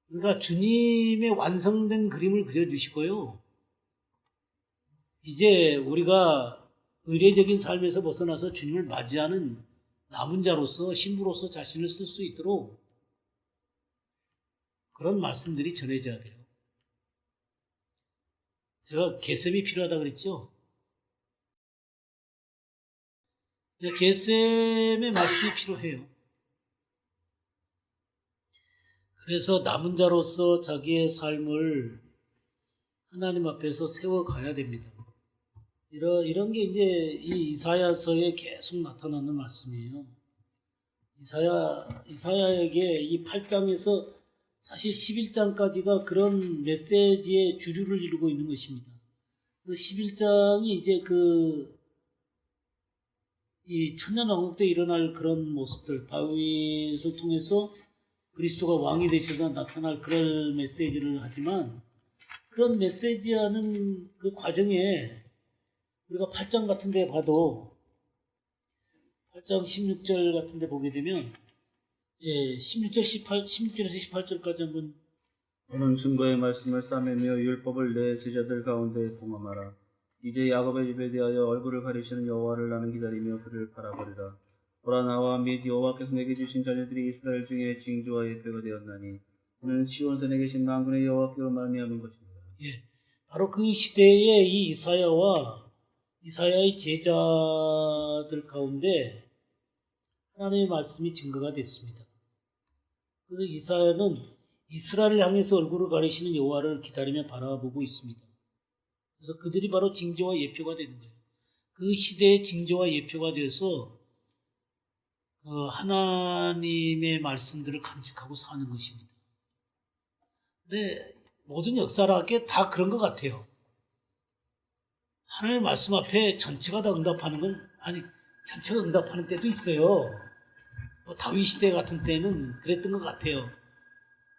그러니까 주님의 완성된 그림을 그려주시고요. 이제 우리가 의례적인 삶에서 벗어나서 주님을 맞이하는 남은 자로서 신부로서 자신을 쓸 수 있도록 그런 말씀들이 전해져야 돼요. 제가 계셈이 필요하다 그랬죠? 계셈의 말씀이 필요해요. 그래서 남은 자로서 자기의 삶을 하나님 앞에서 세워가야 됩니다. 이런 게 이제 이 이사야서에 계속 나타나는 말씀이에요. 이사야에게 이 8장에서 사실 11장까지가 그런 메시지의 주류를 이루고 있는 것입니다. 그 11장이 이제 이 천년왕국 때 일어날 그런 모습들, 다윗을 통해서 그리스도가 왕이 되셔서 나타날 그런 메시지를 하지만 그런 메시지하는 그 과정에 우리가 8장 같은 데 봐도 8장 16절 같은 데 보게 되면 16절에서 18절까지 한번 너는 증거의 말씀을 싸매며 율법을 내 제자들 가운데 봉함하라. 이제 야곱의 집에 대하여 얼굴을 가리시는 여호와를 나는 기다리며 그를 바라보리라. 보라 나와 및 여호와께서 내게 주신 자녀들이 이스라엘 중에 징조와 예표가 되었나니 이는 시온산에 계신 만군의 여호와께로 말미암은 것입니다. 예, 바로 그 시대에 이 이사야의 제자들 가운데 하나님의 말씀이 증거가 됐습니다. 그래서 이사야는 이스라엘을 향해서 얼굴을 가리시는 여호와를 기다리며 바라보고 있습니다. 그래서 그들이 바로 징조와 예표가 되는 거예요. 그 시대의 징조와 예표가 되어서 하나님의 말씀들을 간직하고 사는 것입니다. 근데 모든 역사라게 다 그런 것 같아요. 하나님의 말씀 앞에 전체가 다 응답하는 건 전체가 응답하는 때도 있어요. 다윗 시대 같은 때는 그랬던 것 같아요.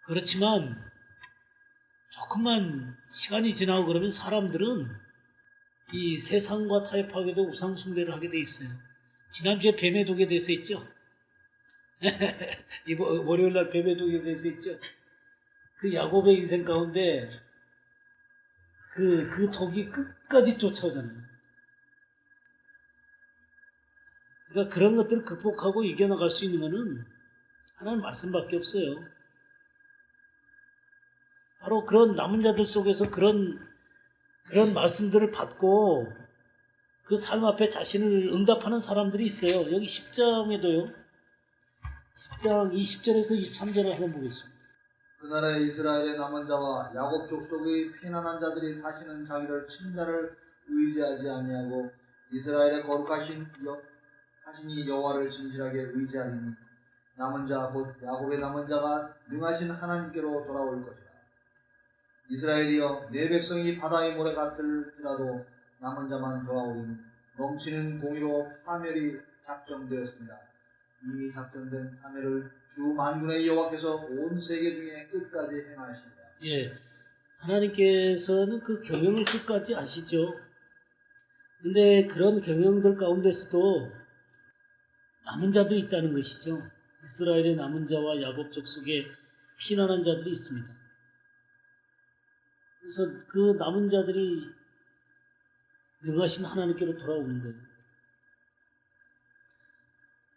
그렇지만 조금만 시간이 지나고 그러면 사람들은 이 세상과 타협하게도 우상 숭배를 하게 돼 있어요. 지난주에 뱀의 독에 대해서 했죠. 이번 월요일날 뱀의 독에 대해서 했죠. 그 야곱의 인생 가운데 그 독이 끝까지 쫓아오잖아요. 그러니까 그런 것들을 극복하고 이겨나갈 수 있는 것은 하나님 말씀밖에 없어요. 바로 그런 남은 자들 속에서 그런 말씀들을 받고 그 삶 앞에 자신을 응답하는 사람들이 있어요. 여기 10장에도요. 10장 20절에서 23절을 한번 보겠습니다. 그날에 이스라엘의 남은 자와 야곱 족속의 피난한 자들이 다시는 자기를 친자를 의지하지 아니하고 이스라엘의 거룩하신 이 여호와를 진실하게 의지하리니 남은 자 곧 야곱의 남은 자가 능하신 하나님께로 돌아올 것이라. 이스라엘이여 내 백성이 바다의 모래 같을지라도 남은 자만 돌아오리니 넘치는 공의로 파멸이 작정되었습니다. 이미 작정된 파멸을 주 만군의 여호와께서 온 세계 중에 끝까지 행하십니다. 예, 하나님께서는 그 경영을 끝까지 아시죠. 근데 그런 경영들 가운데서도 남은 자도 있다는 것이죠. 이스라엘의 남은 자와 야곱 족속에 피난한 자들이 있습니다. 그래서 그 남은 자들이 능하신 하나님께로 돌아오는 거예요.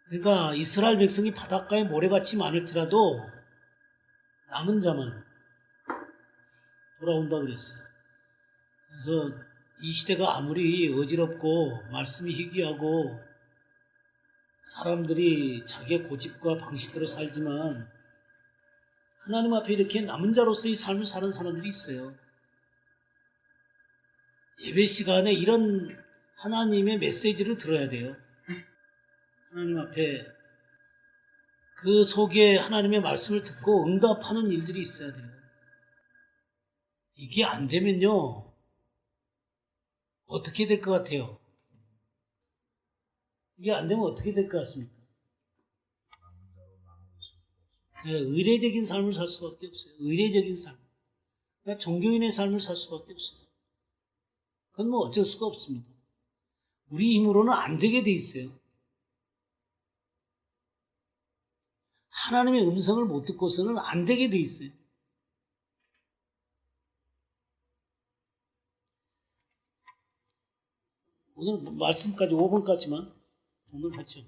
그러니까 이스라엘 백성이 바닷가에 모래같이 많을지라도 남은 자만 돌아온다고 그랬어요. 그래서 이 시대가 아무리 어지럽고 말씀이 희귀하고 사람들이 자기의 고집과 방식대로 살지만 하나님 앞에 이렇게 남은 자로서의 삶을 사는 사람들이 있어요. 예배 시간에 이런 하나님의 메시지를 들어야 돼요. 하나님 앞에 그 속에 하나님의 말씀을 듣고 응답하는 일들이 있어야 돼요. 이게 안 되면요, 어떻게 될 것 같아요? 이게 안 되면 어떻게 될 것 같습니까? 네, 의례적인 삶을 살 수밖에 없어요. 의례적인 삶. 그러니까 종교인의 삶을 살 수밖에 없어요. 그건 뭐 어쩔 수가 없습니다. 우리 힘으로는 안 되게 돼 있어요. 하나님의 음성을 못 듣고서는 안 되게 돼 있어요. 오늘 말씀까지 5번까지만 오늘 하죠.